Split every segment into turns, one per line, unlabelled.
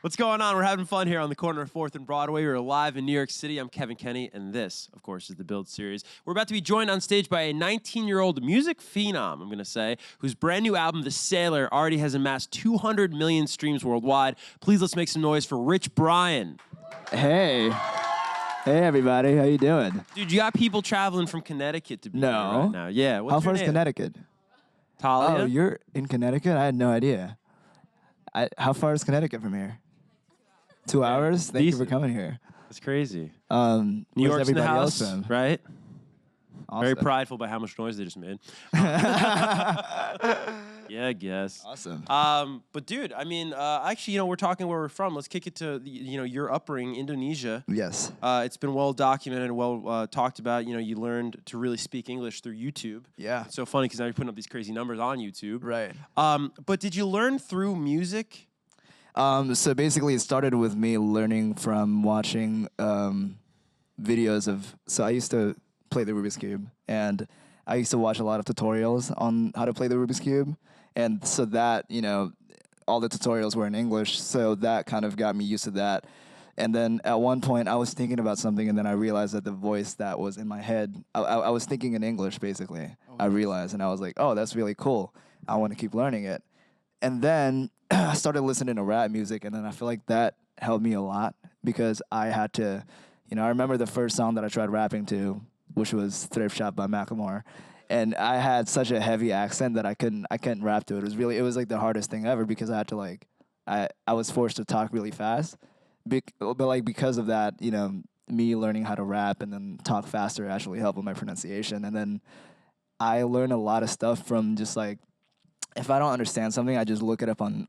What's going on? We're having fun here on the corner of 4th and Broadway. We're live in New York City. I'm Kevin Kenny, and this, of course, is the Build series. We're about to be joined on stage by a 19-year-old music phenom, I'm going to say, whose brand new album, The Sailor, already has amassed 200 million streams worldwide. Please let's make some noise for Rich Brian.
Hey. Hey, everybody. How you doing?
Dude, you got people traveling from Connecticut to be here right now. Yeah. What's
How
your
far is
name?
Connecticut?
Talia?
Oh, you're in Connecticut? I had no idea. How far is Connecticut from here? 2 hours? Thank you for coming here.
That's crazy.
New
York's in the house,
from?
right?
Awesome.
Very prideful by how much noise they just made. Yeah, I guess.
Awesome.
But dude, I mean, actually, we're talking where we're from. Let's kick it to your upbringing, Indonesia.
Yes.
It's been well documented, well talked about. You learned to really speak English through YouTube.
Yeah.
It's so funny because now you're putting up these crazy numbers on YouTube.
Right.
But did you learn through music?
So basically, it started with me learning from watching videos of. So I used to play the Rubik's Cube, and I used to watch a lot of tutorials on how to play the Rubik's Cube, and so that all the tutorials were in English, so that kind of got me used to that. And then at one point, I was thinking about something, and then I realized that the voice that was in my head, I was thinking in English basically. Oh, I realized, and I was like, oh, that's really cool. I want to keep learning it. And then I started listening to rap music, and then I feel like that helped me a lot because I had to, I remember the first song that I tried rapping to, which was Thrift Shop by Macklemore, and I had such a heavy accent that I couldn't rap to it. It was like the hardest thing ever because I had to I was forced to talk really fast, but because of that, me learning how to rap and then talk faster actually helped with my pronunciation. And then I learned a lot of stuff from just if I don't understand something, I just look it up on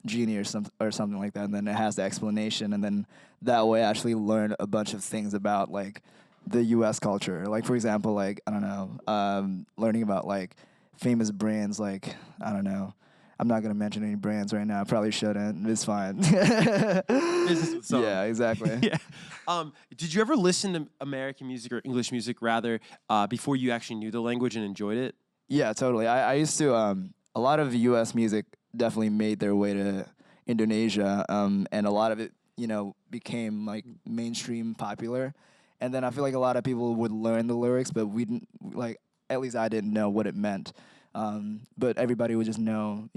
Genie or something like that, and then it has the explanation, and then that way I actually learn a bunch of things about the U.S. culture. For example, I don't know, learning about famous brands. I don't know. I'm not gonna mention any brands right now. I probably shouldn't. It's fine.
Business with some.
Yeah, exactly.
Yeah. Did you ever listen to American music or English music rather before you actually knew the language and enjoyed it?
Yeah, totally. I used to. A lot of U.S. music definitely made their way to Indonesia, and a lot of it, became mainstream popular. And then I feel like a lot of people would learn the lyrics, but we didn't, at least I didn't know what it meant. But everybody would just know,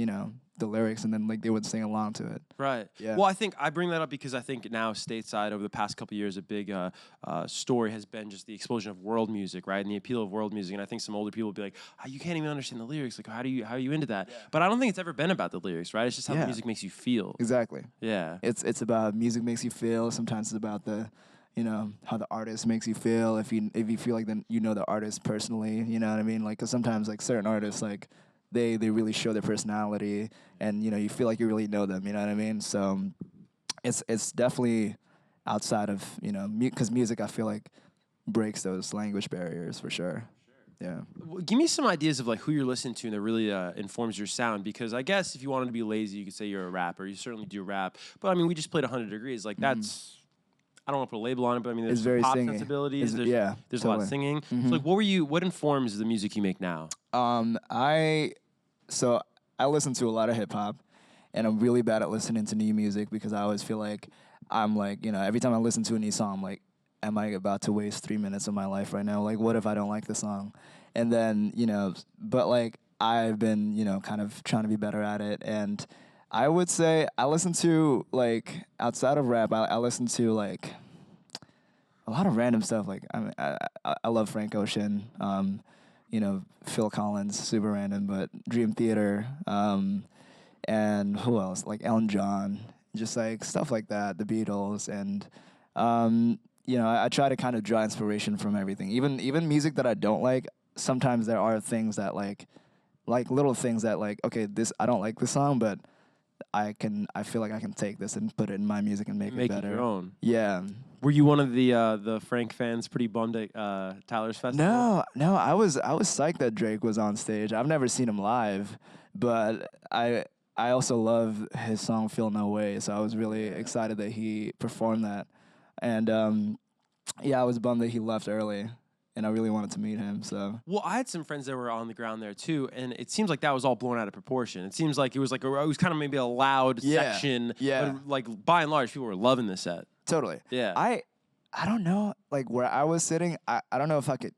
the lyrics, and then they would sing along to it.
Right.
Yeah.
Well, I bring that up because I think now stateside over the past couple of years, a big story has been just the explosion of world music, right, and the appeal of world music. And I think some older people would be like, oh, you can't even understand the lyrics. How are you into that? Yeah. But I don't think it's ever been about the lyrics, right? It's just how the music makes you feel.
Exactly.
Yeah.
It's about music makes you feel. Sometimes it's about the how the artist makes you feel. If you feel like the artist personally, you know what I mean? Because sometimes certain artists they really show their personality, and you feel like you really know them. You know what I mean? So it's definitely outside of because music I feel like breaks those language barriers for sure. Yeah.
Well, give me some ideas of who you're listening to and that really informs your sound. Because I guess if you wanted to be lazy, you could say you're a rapper. You certainly do rap. But I mean, we just played 100 Degrees. That's. I don't want to put a label on it, but I mean, there's
very
pop
singy.
sensibilities. There's
Totally.
a lot of singing. So what informs the music you make now?
I listen to a lot of hip hop, and I'm really bad at listening to new music because I always feel like I'm every time I listen to a new song, I'm like, am I about to waste 3 minutes of my life right now? What if I don't like the song? And then but I've been kind of trying to be better at it, and I would say I listen to outside of rap, I listen to a lot of random stuff. I love Frank Ocean, Phil Collins, super random, but Dream Theater, and who else? Elton John, just stuff like that. The Beatles, and I try to kind of draw inspiration from everything. Even music that I don't like. Sometimes there are things that little things that okay, this I don't like this song, but I feel like I can take this and put it in my music and make it better.
It your own.
Yeah.
Were you one of the Frank fans pretty bummed at Tyler's festival?
No. I was psyched that Drake was on stage. I've never seen him live, but I also love his song "Feel No Way," so I was really excited that he performed that. And I was bummed that he left early. and I really wanted to meet him. So
Well, I had some friends that were on the ground there too, and it seems like that was all blown out of proportion. It seems like it was kind of maybe a loud section, but like by and large, people were loving the set.
totally.
Yeah.
I don't know, like where I was sitting. I don't know if I could.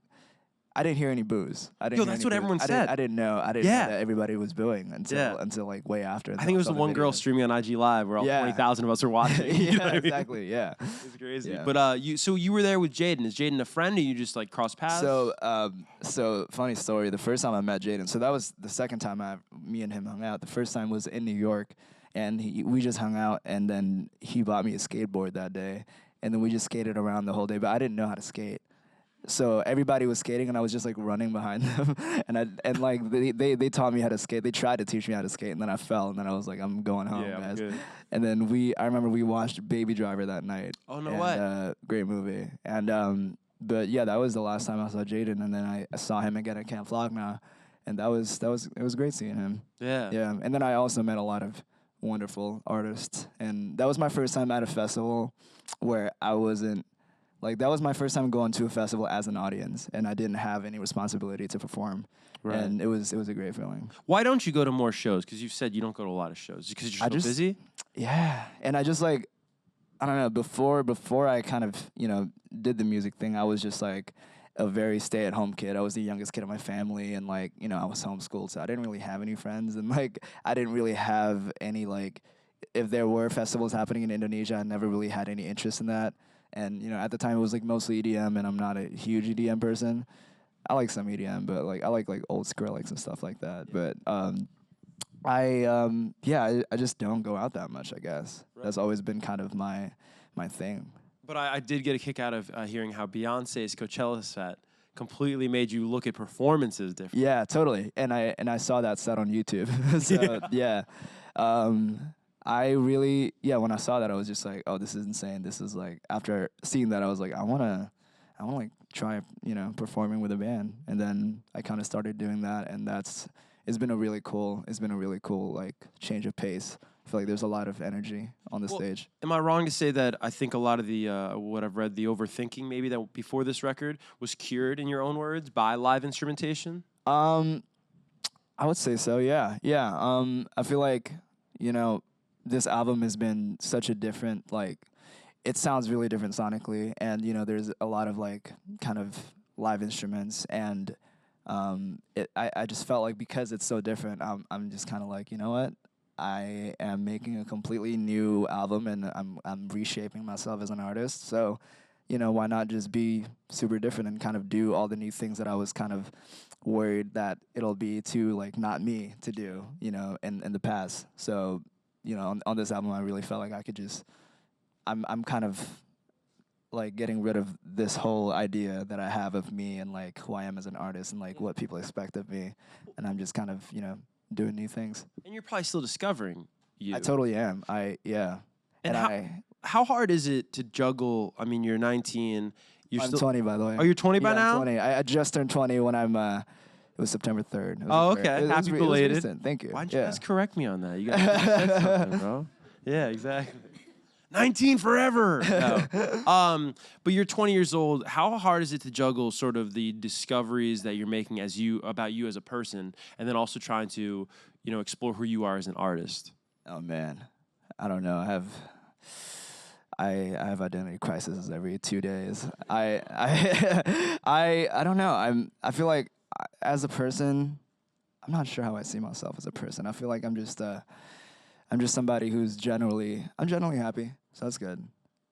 I didn't hear any boos. I didn't.
Yo,
hear
that's
any
what
boos.
everyone
I
said.
I didn't know. I didn't know that everybody was booing until like way after.
I think it was the one girl streaming on IG Live where all 20,000 of us were watching. You know what I mean?
Exactly. Yeah,
It's crazy.
Yeah.
But you were there with Jaden. Is Jaden a friend, or you just like cross paths?
So funny story. The first time I met Jaden, so that was the second time me and him hung out. The first time was in New York, and we just hung out, and then he bought me a skateboard that day, and then we just skated around the whole day. But I didn't know how to skate. So everybody was skating, and I was just like running behind them, and like they taught me how to skate. They tried to teach me how to skate, and then I fell, and then I was like, I'm going home,
I'm
guys.
good.
And then I remember we watched Baby Driver that night.
Oh, no way.
Great movie. And but yeah, that was the last time I saw Jaden, and then I saw him again at Camp Flogna, and it was great seeing him.
Yeah.
Yeah. And then I also met a lot of wonderful artists, and that was my first time at a festival where I wasn't. Like, that was my first time going to a festival as an audience, and I didn't have any responsibility to perform. Right. And it was a great feeling.
Why don't you go to more shows? Because you've said you don't go to a lot of shows. Because you're so busy?
Yeah. And I just, like, I don't know, before I kind of, did the music thing, I was just, like, a very stay-at-home kid. I was the youngest kid in my family, and, like, I was homeschooled, so I didn't really have any friends. And, like, I didn't really have any, like, if there were festivals happening in Indonesia, I never really had any interest in that. And, at the time, it was, like, mostly EDM, and I'm not a huge EDM person. I like some EDM, but, like, I like old Skrillex and stuff like that. But, I just don't go out that much, I guess. Right. That's always been kind of my thing.
But I did get a kick out of hearing how Beyonce's Coachella set completely made you look at performances differently.
Yeah, totally. And I saw that set on YouTube. So, yeah. I really, when I saw that, I was just like, oh, this is insane. This is like, after seeing that, I was like, I want to like try, performing with a band. And then I kind of started doing that, and it's been a really cool, like, change of pace. I feel like there's a lot of energy on the stage.
Am I wrong to say that I think a lot of the, what I've read, the overthinking maybe that before this record was cured, in your own words, by live instrumentation?
I would say so, yeah. Yeah, I feel like, this album has been such a different, like, it sounds really different sonically, and, there's a lot of, like, kind of live instruments, and I just felt like because it's so different, I'm just kind of like, you know what? I am making a completely new album, and I'm reshaping myself as an artist, so, why not just be super different and kind of do all the new things that I was kind of worried that it'll be too, like, not me to do, in the past. So, on this album, I really felt like I could just, I'm kind of, like, getting rid of this whole idea that I have of me and, like, who I am as an artist and, like, what people expect of me. And I'm just kind of, doing new things.
And you're probably still discovering you.
I totally am. And
how hard is it to juggle? I mean, you're 19.
I'm 20, by the way.
Oh, you're 20 by now?
I'm 20. I just turned 20 when it was September 3rd.
Oh, okay. Happy belated.
It was recent. Thank you.
Why didn't you guys correct me on that? You guys said something, bro. Yeah, exactly. 19 forever. No. But you're 20 years old. How hard is it to juggle sort of the discoveries that you're making about you as a person, and then also trying to, explore who you are as an artist?
Oh man, I don't know. I have identity crises every 2 days. I don't know. I feel like as a person, I'm not sure how I see myself as a person. I feel like I'm just somebody who's I'm generally happy, so that's good.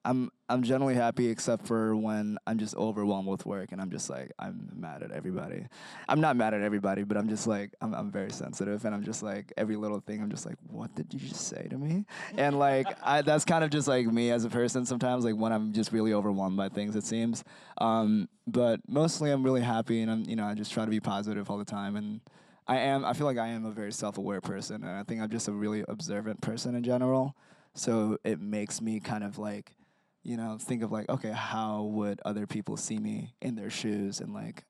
I'm generally happy except for when I'm just overwhelmed with work and I'm just like, I'm mad at everybody. I'm not mad at everybody, but I'm just like, I'm very sensitive, and I'm just like, every little thing, I'm just like, what did you just say to me? And like, that's kind of just like me as a person sometimes, like when I'm just really overwhelmed by things, it seems. But mostly I'm really happy, and I just try to be positive all the time, and I feel like I am a very self-aware person, and I think I'm just a really observant person in general. So it makes me kind of like, think of like, okay, how would other people see me in their shoes, and like,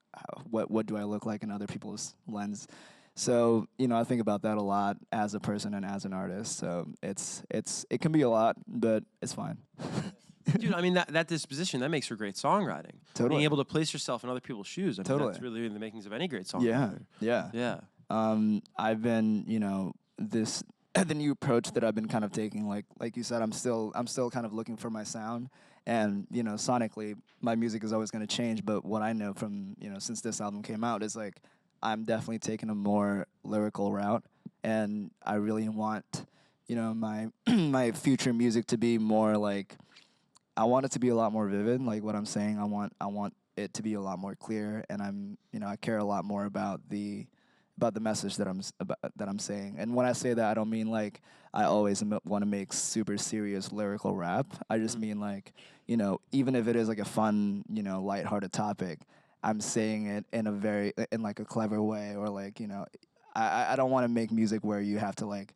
what do I look like in other people's lens? So, I think about that a lot as a person and as an artist. So it can be a lot, but it's fine.
Dude, I mean, that disposition, that makes for great songwriting.
Totally.
Being able to place yourself in other people's shoes. I mean,
Totally.
that's really the makings of any great
Yeah,
songwriter.
yeah.
Yeah.
I've been, this the new approach that I've been kind of taking, like you said, I'm still kind of looking for my sound, and sonically, my music is always going to change. But what I know from since this album came out is like I'm definitely taking a more lyrical route, and I really want my my future music to be more like I want it to be a lot more vivid. Like what I'm saying, I want it to be a lot more clear, and I care a lot more about the message that I'm saying. And when I say that, I don't mean like I always want to make super serious lyrical rap. I just mean like, even if it is like a fun, lighthearted topic, I'm saying it in like a clever way, or like, I don't want to make music where you have to like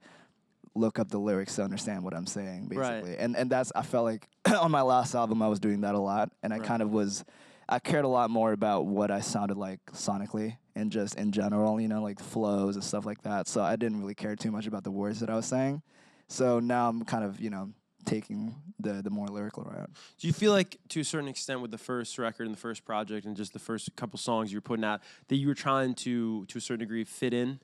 look up the lyrics to understand what I'm saying, basically.
Right.
And that's, I felt like on my last album I was doing that a lot, and I cared a lot more about what I sounded like sonically and just in general, like flows and stuff like that. So I didn't really care too much about the words that I was saying. So now I'm kind of, taking the more lyrical route.
Do you feel like, to a certain extent, with the first record and the first project and just the first couple songs you were putting out, that you were trying to a certain degree, fit in?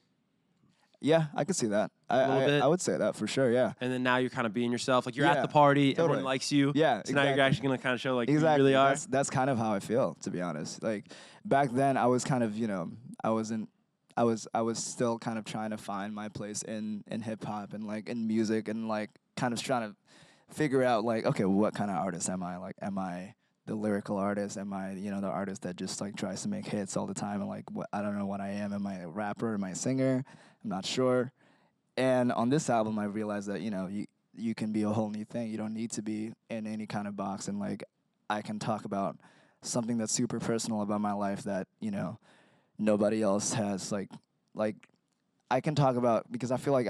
Yeah, I could see that.
little bit?
I would say that for sure, yeah.
And then now you're kind of being yourself. Like you're at
Yeah,
the party,
totally.
everyone likes you.
Yeah,
So now you're
exactly.
actually going to kind of show like who
Exactly.
you really are.
That's kind of how I feel, to be honest. Like back then I was kind of, I was still kind of trying to find my place in hip hop and like in music, and like kind of trying to figure out like, okay, what kind of artist am I? Like, am I the lyrical artist? Am I, the artist that just like tries to make hits all the time? And like, I don't know what I am. Am I a rapper? Am I a singer? I'm not sure. And on this album, I realized that, you can be a whole new thing. You don't need to be in any kind of box. And like, I can talk about something that's super personal about my life that, nobody else has. Like I can talk about, because I feel like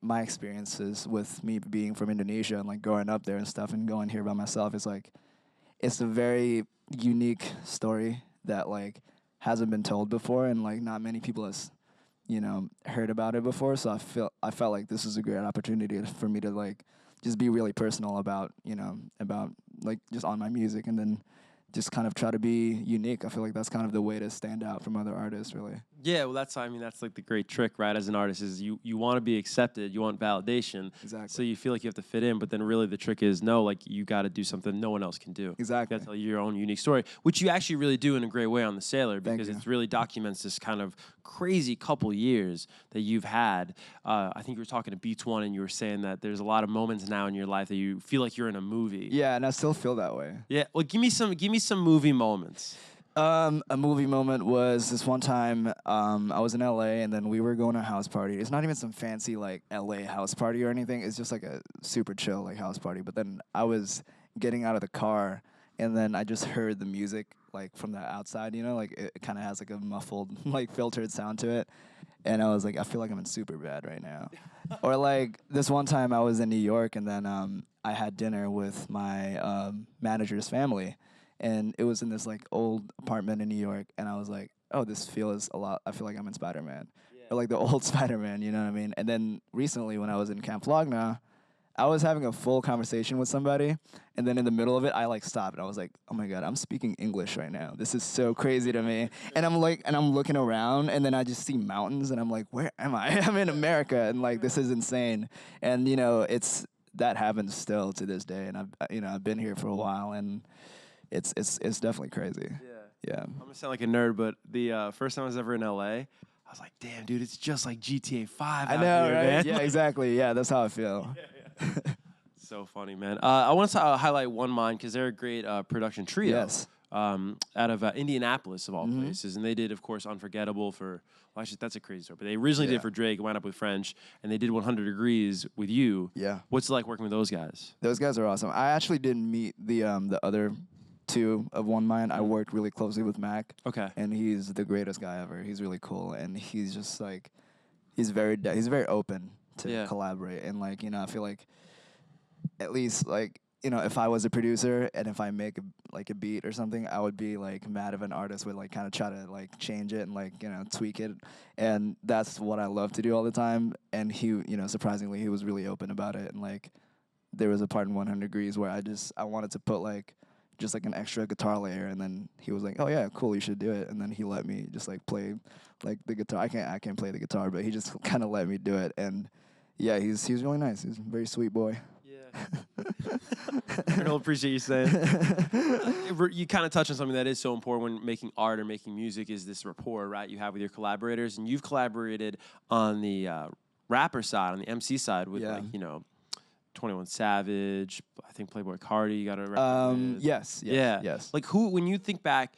my experiences with me being from Indonesia and like growing up there and stuff and going here by myself is like, it's a very unique story that like hasn't been told before, and like not many people has heard about it before. So I felt like this is a great opportunity for me to like just be really personal about about like just on my music, and then just kind of try to be unique. I feel like that's kind of the way to stand out from other artists, really.
Yeah, well, that's like the great trick, right? As an artist, is you want to be accepted, you want validation,
Exactly.
so you feel like you have to fit in. But then really the trick is no, like you got to do something no one else can do.
Exactly.
You got to tell your own unique story, which you actually really do in a great way on The Sailor,
Thank
because
you.
it really documents this kind of crazy couple years that you've had. I think you were talking to Beats One, and you were saying that there's a lot of moments now in your life that you feel like you're in a movie.
Yeah, and I still feel that way.
Yeah. Well, give me some movie moments.
A movie moment was this one time I was in LA, and then we were going to a house party. It's not even some fancy like LA house party or anything. It's just like a super chill like house party. But then I was getting out of the car, and then I just heard the music like from the outside, like it kind of has like a muffled like filtered sound to it. And I was like, I feel like I'm in Superbad right now. Or like this one time I was in New York, and then I had dinner with my manager's family. And it was in this like old apartment in New York, and I was like, oh, this feels a lot. I feel like I'm in Spider-Man, or like the old Spider-Man, you know what I mean? And then recently, when I was in Camp Flogna, I was having a full conversation with somebody, and then in the middle of it, I like stopped, and I was like, oh my god, I'm speaking English right now. This is so crazy to me. And I'm looking around, and then I just see mountains, and I'm like, where am I? I'm in America, and like this is insane. And that happens still to this day, and I've been here for a while, and it's definitely crazy. Yeah.
I'm gonna sound like a nerd, but the first time I was ever in LA, I was like, damn, dude, it's just like GTA 5
I
out
know,
here,
right?
man.
Yeah, exactly. Yeah, that's how I feel.
So funny, man. I want to highlight One Mind, because they're a great production trio.
Yes.
Out of Indianapolis, of all places. And they did, of course, Unforgettable for, well, actually, that's a crazy story, but they originally did it for Drake, wound up with French, and they did 100 Degrees with you.
Yeah.
What's it like working with those guys?
Those guys are awesome. I actually didn't meet the other two of One Mind. I worked really closely with Mac.
Okay.
And he's the greatest guy ever. He's really cool, and he's just like, he's very open to collaborate. And like, I feel like at least like, if I was a producer and if I make a beat or something, I would be like mad if an artist would like kind of try to like change it and like, tweak it. And that's what I love to do all the time. And he, surprisingly, he was really open about it. And like, there was a part in 100 Degrees where I wanted to put like just like an extra guitar layer, and then he was like, "Oh yeah, cool, you should do it." And then he let me just like play like the guitar. I can't play the guitar, but he just kind of let me do it. And yeah, he's really nice. He's a very sweet boy.
Yeah. I don't appreciate you saying. You kind of touched on something that is so important when making art or making music is this rapport, right? You have with your collaborators, and you've collaborated on the rapper side, on the MC side, with like 21 Savage. I think Playboy Cardi. You got a record with.
Yes.
Yeah.
Yes.
Like who? When you think back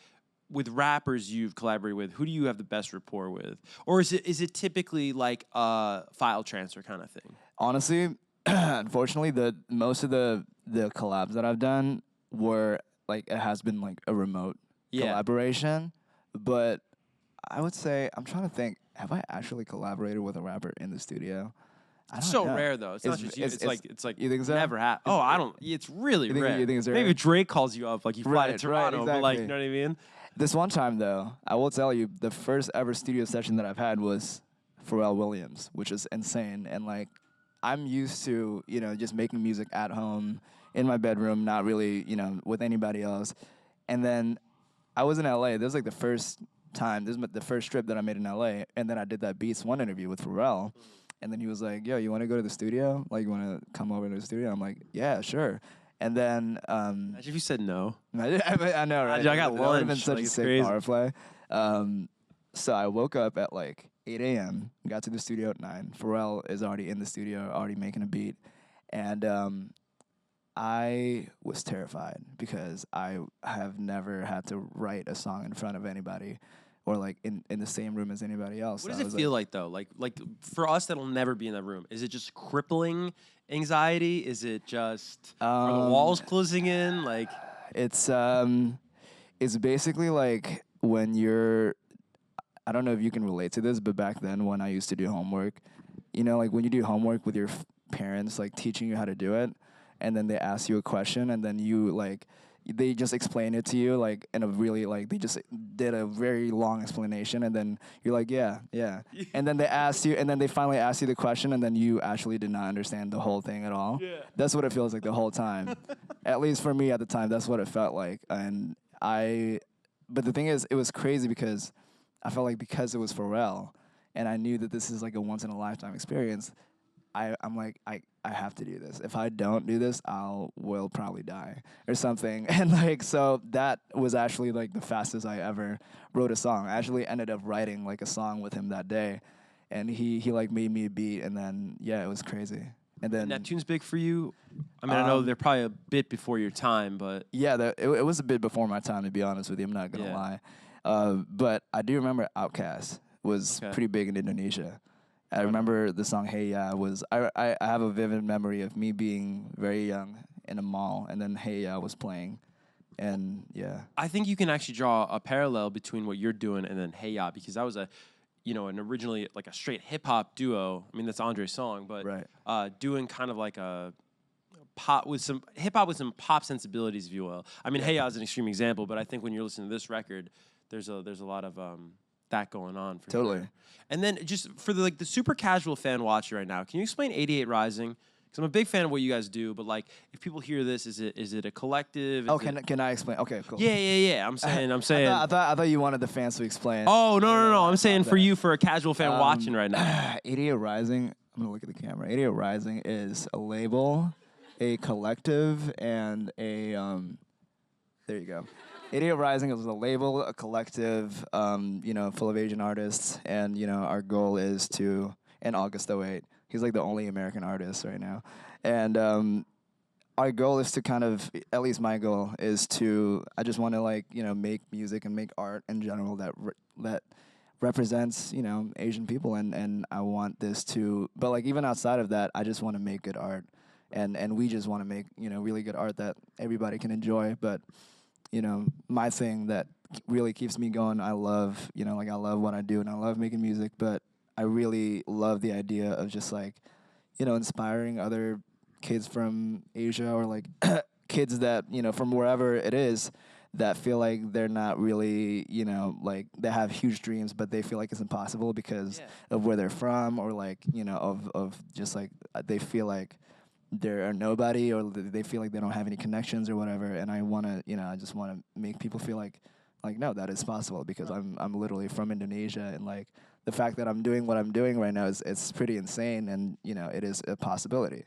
with rappers you've collaborated with, who do you have the best rapport with, or is it typically like a file transfer kind of thing?
Honestly, unfortunately, most of the collabs that I've done were like it has been like a remote collaboration, but I would say I'm trying to think. Have I actually collaborated with a rapper in the studio?
It's so rare though. It's not just you. It's like
you think so?
Never happened. Oh, I don't. It's really rare.
You think it's rare?
Maybe Drake calls you up, like you fly to Toronto,
exactly.
but like you know what I mean.
This one time though, I will tell you, the first ever studio session that I've had was Pharrell Williams, which is insane. And like, I'm used to just making music at home in my bedroom, not really with anybody else. And then I was in LA. This was like the first time. This was the first trip that I made in LA. And then I did that Beats One interview with Pharrell. And then he was like, "Yo, you want to go to the studio? Like, you want to come over to the studio?" I'm like, "Yeah, sure." And then
imagine if you said no.
I know, right?
I got
That would have been
lunch.
such
Like,
a
it's
sick
crazy.
power play. So I woke up at like 8 a.m., got to the studio at 9. Pharrell is already in the studio, already making a beat. And I was terrified because I have never had to write a song in front of anybody or like in the same room as anybody else.
What
So
does
I
it
was
feel like though? Like for us that'll never be in that room. Is it just crippling anxiety? Is it just are the walls closing in? Like
it's basically like when you're, I don't know if you can relate to this, but back then when I used to do homework, like when you do homework with your parents, like teaching you how to do it, and then they ask you a question, and then you like, they just explain it to you like in a really like, they just did a very long explanation, and then you're like, yeah, and then they ask you, and then they finally ask you the question, and then you actually did not understand the whole thing at all.
Yeah.
That's what it feels like the whole time. At least for me at the time, that's what it felt like. And but the thing is, it was crazy because I felt like because it was Pharrell, and I knew that this is like a once in a lifetime experience, I'm like, I have to do this. If I don't do this, will probably die or something. And like, so that was actually like the fastest I ever wrote a song. I actually ended up writing like a song with him that day, and he like made me a beat, and then yeah, it was crazy. And then
Neptune's big for you. I mean, I know they're probably a bit before your time, but
yeah, it was a bit before my time, to be honest with you. I'm not gonna lie, but I do remember Outkast was pretty big in Indonesia. I remember the song "Hey Ya" was. I have a vivid memory of me being very young in a mall, and then "Hey Ya" was playing, and yeah.
I think you can actually draw a parallel between what you're doing and then Hey Ya, because that was an originally like a straight hip hop duo. I mean, that's Andre's song, but doing kind of like a pop with some hip hop with some pop sensibilities, if you will. I mean, Hey Ya is an extreme example, but I think when you're listening to this record, there's a lot of that going on for
Totally.
sure. And then just for the super casual fan watching right now, can you explain 88 Rising? Because I'm a big fan of what you guys do, but like if people hear this, is it a collective?
Can I explain? Okay, cool.
Yeah. I'm saying.
I thought you wanted the fans to explain.
Oh no! I'm saying for you, for a casual fan watching right now.
88 Rising. I'm gonna look at the camera. 88 Rising is a label, a collective, and a There you go. 88 Rising is a label, a collective, full of Asian artists, and our goal is to, in August 08, he's like the only American artist right now, and our goal is to kind of, at least my goal is to, I just want to like make music and make art in general that represents Asian people, and I want this to, but like even outside of that, I just want to make good art, and we just want to make really good art that everybody can enjoy, but. My thing that really keeps me going, I love, I love what I do and I love making music, but I really love the idea of just like, inspiring other kids from Asia or like kids that, from wherever it is that feel like they're not really, like they have huge dreams, but they feel like it's impossible because of where they're from or like, of just like they feel like they're nobody or they feel like they don't have any connections or whatever. And I want to, I just want to make people feel like no, that is possible because I'm literally from Indonesia, and like the fact that I'm doing what I'm doing right now is it's pretty insane, and it is a possibility.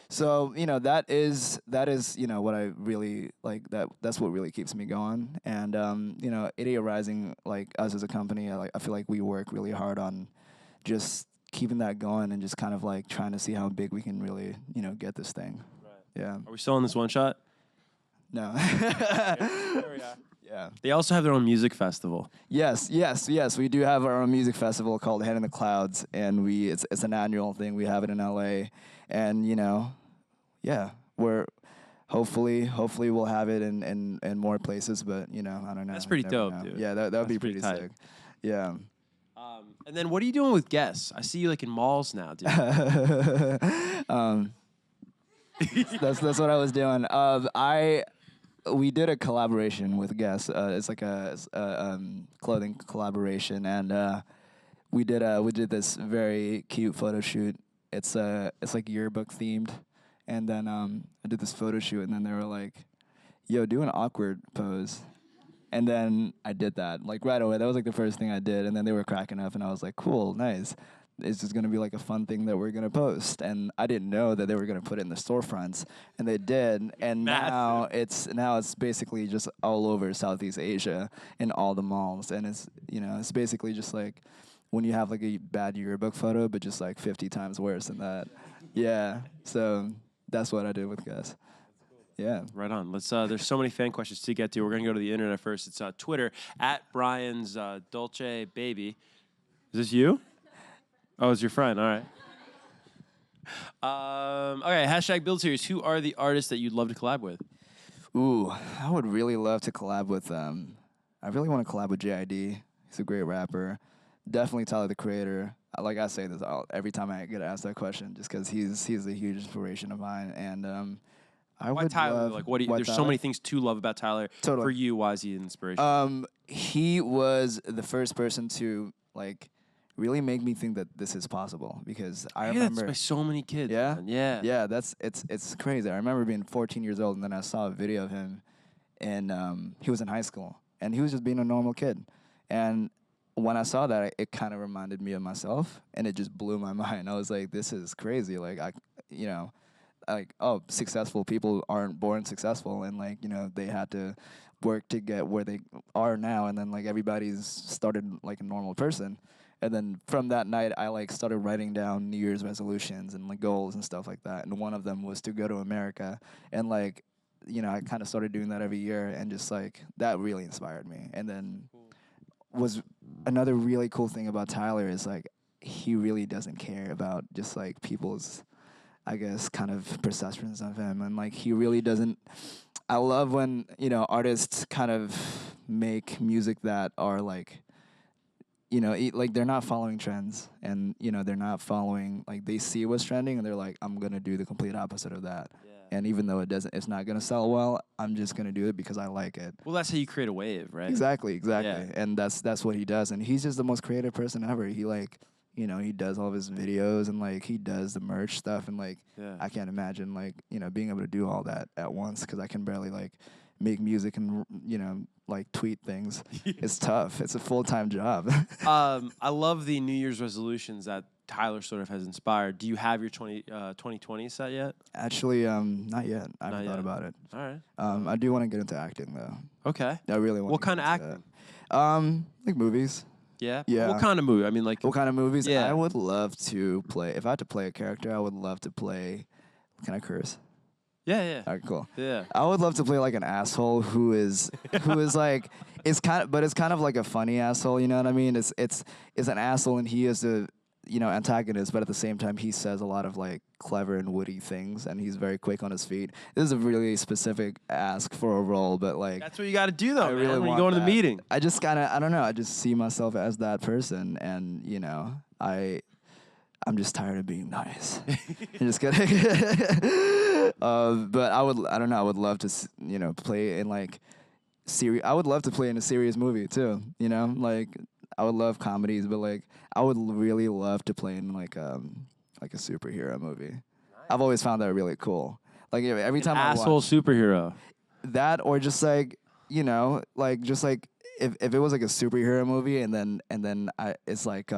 So that is what I really like. That's what really keeps me going. And Idiot Rising, like us as a company, I feel like we work really hard on just keeping that going and just kind of like trying to see how big we can really get this thing.
Right.
Yeah.
Are we still on this one shot?
No.
There we are.
Yeah.
They also have their own music festival.
Yes. We do have our own music festival called Head in the Clouds, and it's an annual thing. We have it in LA, and yeah, we're hopefully we'll have it in more places, but I don't know.
That's pretty
You never
dope,
know.
dude.
Yeah, that would be
pretty
pretty
tight.
sick. Yeah.
And then what are you doing with guests? I see you like in malls now, dude.
That's what I was doing. We did a collaboration with Guess. It's like a clothing collaboration, and we did this very cute photo shoot. It's like yearbook themed, and then I did this photo shoot, and then they were like, "Yo, do an awkward pose." And then I did that, like right away. That was like the first thing I did. And then they were cracking up, and I was like, cool, nice. It's just gonna be like a fun thing that we're gonna post. And I didn't know that they were gonna put it in the storefronts, and they did. And now it's basically just all over Southeast Asia in all the malls. And it's basically just like when you have like a bad yearbook photo, but just like 50 times worse than that. Yeah. So that's what I did with Gus. Yeah.
Right on. Let's. There's so many fan questions to get to. We're gonna go to the internet first. It's Twitter at Brian's Dolce Baby. Is this you? Oh, it's your friend. All right. Okay. Hashtag Build Series. Who are the artists that you'd love to collab with?
Ooh, I would really love to collab with. I really want to collab with JID. He's a great rapper. Definitely Tyler the Creator. Like I say this every time I get asked that question, just because he's a huge inspiration of mine. And
Why Tyler? Like, what do you? There's so many things to love about Tyler.
Totally.
For you, why is he an inspiration?
He was the first person to like really make me think that this is possible, because I remember
that's by so many kids.
Yeah,
man. Yeah.
yeah. It's crazy. I remember being 14 years old, and then I saw a video of him, and he was in high school, and he was just being a normal kid. And when I saw that, it kind of reminded me of myself, and it just blew my mind. I was like, this is crazy. Like successful people aren't born successful, and they had to work to get where they are now, and then like everybody's started like a normal person. And then from that night, I like started writing down New Year's resolutions and like goals and stuff like that. And one of them was to go to America, and I kind of started doing that every year, and just like that really inspired me. And then was another really cool thing about Tyler is like he really doesn't care about just like people's, I guess, kind of perceptions of him. And like he really doesn't. I love when artists kind of make music that are like like they're not following trends, and they're not following, like they see what's trending and they're like, I'm gonna do the complete opposite of that. And even though it's not gonna sell well, I'm just gonna do it because I like it.
Well, that's how you create a wave, right?
Exactly.
Yeah.
And that's what he does. And he's just the most creative person ever. He like he does all of his videos, and like he does the merch stuff, and like I can't imagine like being able to do all that at once, because I can barely like make music and like tweet things. It's tough. It's a full-time job.
I love the New Year's resolutions that Tyler sort of has inspired. Do you have your 2020 set yet?
Actually, not yet. I haven't thought about it.
All right.
I do want to get into acting though.
Okay.
I really want.
What kind of acting?
Like movies.
Yeah.
Yeah.
What kind of movie? I mean, like.
What kind of movies?
Yeah.
I would love to play. If I had to play a character, I would love to play. Can I curse?
Yeah.
All right, cool.
Yeah.
I would love to play like an asshole who is like it's kind of like a funny asshole. You know what I mean? It's an asshole, and he is the antagonist, but at the same time he says a lot of like clever and witty things, and he's very quick on his feet. This is a really specific ask for a role, but like
that's what you got to do though,
I really
when you
want
go to the
that.
meeting.
I just I don't know. I just see myself as that person, and I'm just tired of being nice. I'm just kidding. But I don't know. I would love to, play in like I would love to play in a serious movie too. Like I would love comedies, but like I would really love to play in like a superhero movie. Nice. I've always found that really cool. Like every time I
Asshole
watch
superhero.
that, or just like just like if it was like a superhero movie, and then it's like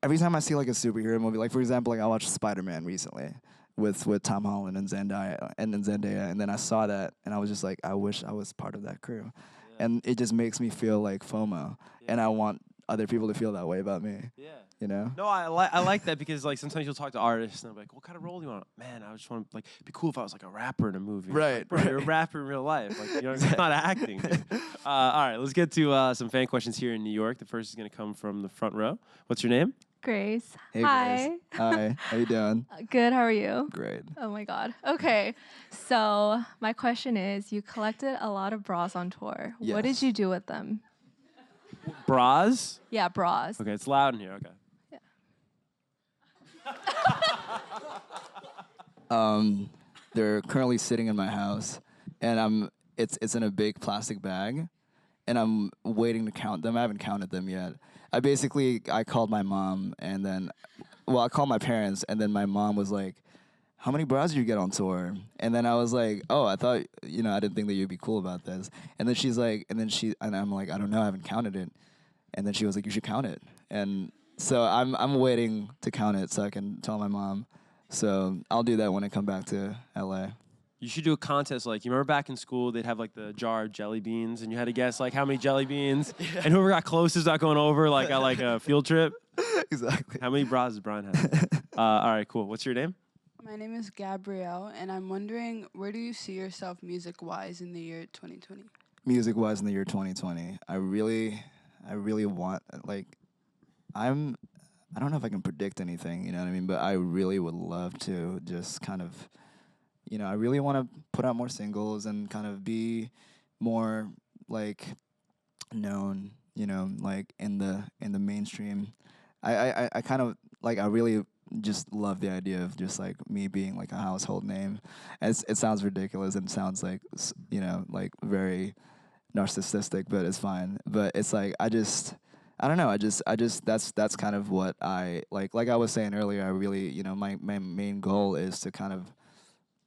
every time I see like a superhero movie, like for example, like I watched Spider-Man recently with Tom Holland and Zendaya, and then I saw that and I was just like, I wish I was part of that crew, and it just makes me feel like FOMO, and I want other people to feel that way about me.
Yeah.
You know?
No, I like that because like sometimes you'll talk to artists and I'm like, what kind of role do you want? Man, I just want to like be cool if I was like a rapper in a movie.
Right,
Like, bro,
right.
you're a rapper in real life. Like it's not acting. Dude. All right, let's get to some fan questions here in New York. The first is gonna come from the front row. What's your name?
Grace.
Hey,
Hi.
Grace. Hi. How you doing?
Good. How are you?
Great.
Oh my God. Okay. So my question is, you collected a lot of bras on tour. What did
Yes.
you do with them?
Bras.
Yeah, bras.
Okay, it's loud in here. Okay.
They're currently sitting in my house, and it's in a big plastic bag, and I'm waiting to count them. I haven't counted them yet. I called my mom, and then, well, I called my parents, and then my mom was like, how many bras did you get on tour? And then I was like, oh, I thought, I didn't think that you'd be cool about this. And then she's like, and I'm like, I don't know, I haven't counted it. And then she was like, you should count it. And so I'm waiting to count it so I can tell my mom. So I'll do that when I come back to LA.
You should do a contest. Like, you remember back in school, they'd have like the jar of jelly beans, and you had to guess like how many jelly beans, and whoever got closest got going over like got like a field trip.
Exactly.
How many bras does Brian have? All right, cool. What's your name?
My name is Gabrielle, and I'm wondering, where do you see yourself music-wise in the year 2020?
Music-wise in the year 2020, I really want, like, I don't know if I can predict anything, you know what I mean? But I really would love to just kind of, I really want to put out more singles and kind of be more like known, like in the mainstream. I kind of like, I really just love the idea of just like me being like a household name. It sounds ridiculous and sounds like like very narcissistic, but it's fine. But it's like I don't know. I just that's kind of what I like. Like I was saying earlier, I really my main goal is to kind of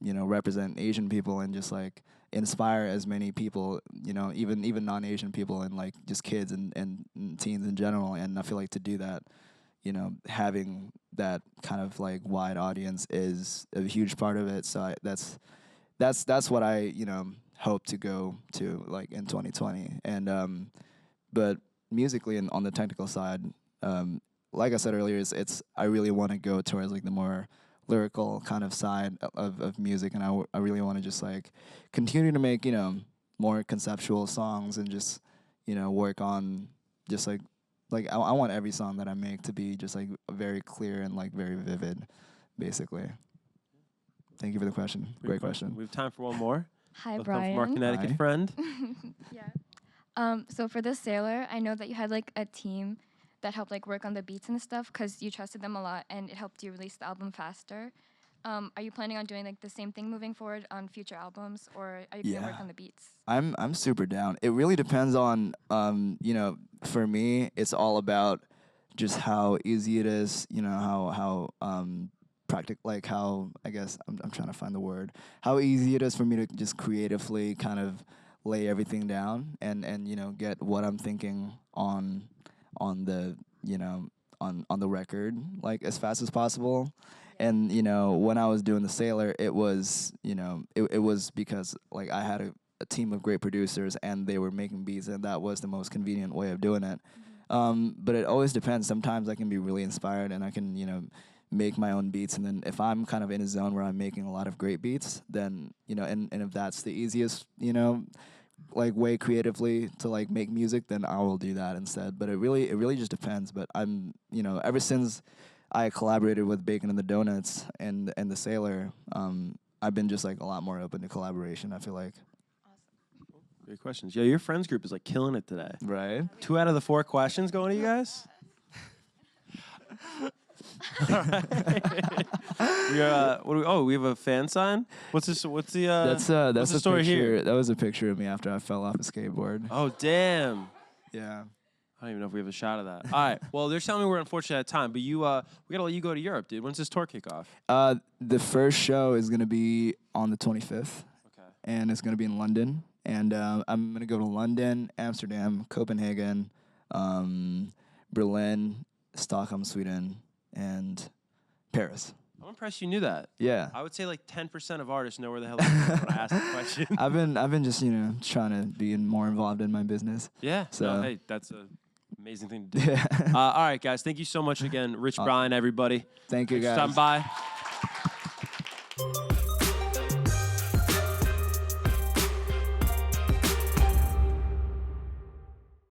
represent Asian people and just like inspire as many people, even non-Asian people and like just kids and teens in general. And I feel like to do that, having that kind of like wide audience is a huge part of it. So that's what I hope to go to like in 2020. And but musically and on the technical side, like I said earlier, it's I really want to go towards like the more lyrical kind of side of music, and I really want to just like continue to make more conceptual songs and just work on just like I want every song that I make to be just like very clear and like very vivid, basically. Thank you for the question. Great question.
We have time for one more.
Hi,
It'll come from our
Brian.
Connecticut
Hi.
friend.
Yeah. So for the Sailor, I know that you had like a team that helped like work on the beats and stuff because you trusted them a lot and it helped you release the album faster. Are you planning on doing like the same thing moving forward on future albums, or are you gonna work on the beats?
I'm super down. It really depends on for me it's all about just how easy it is, how like how I guess I'm trying to find the word. How easy it is for me to just creatively kind of lay everything down and get what I'm thinking on the on the record like as fast as possible. And when I was doing the Sailor, it was it was because like I had a team of great producers and they were making beats, and that was the most convenient way of doing it. But it always depends. Sometimes I can be really inspired and I can make my own beats, and then if I'm kind of in a zone where I'm making a lot of great beats, then and if that's the easiest like way creatively to like make music, then I will do that instead. But it really just depends. But I'm ever since I collaborated with Bacon and the Donuts and the Sailor, I've been just like a lot more open to collaboration, I feel like.
Great questions. Yeah, your friends group is like killing it today.
Right?
2 out of the 4 questions going to you guys. All right. We have a fan sign. What's this? What's the?
That's
what's the
a
story
picture.
here?
That was a picture of me after I fell off a skateboard.
Oh damn!
Yeah.
don't even know if we have a shot of that. All right. Well, they're telling me we're unfortunately out of time, but we gotta let you go to Europe, dude. When's this tour kick off?
The first show is gonna be on the 25th,
Okay.
and it's gonna be in London. And I'm gonna go to London, Amsterdam, Copenhagen, Berlin, Stockholm, Sweden, and Paris.
I'm impressed you knew that.
Yeah.
I would say like 10% of artists know where the hell they're going when I ask the question.
I've been just trying to be more involved in my business.
Yeah.
So
No, hey, that's an amazing thing to do.
yeah.
All right, guys. Thank you so much again, Rich Brian, everybody.
Thank you
Thanks for
guys.
stopping by.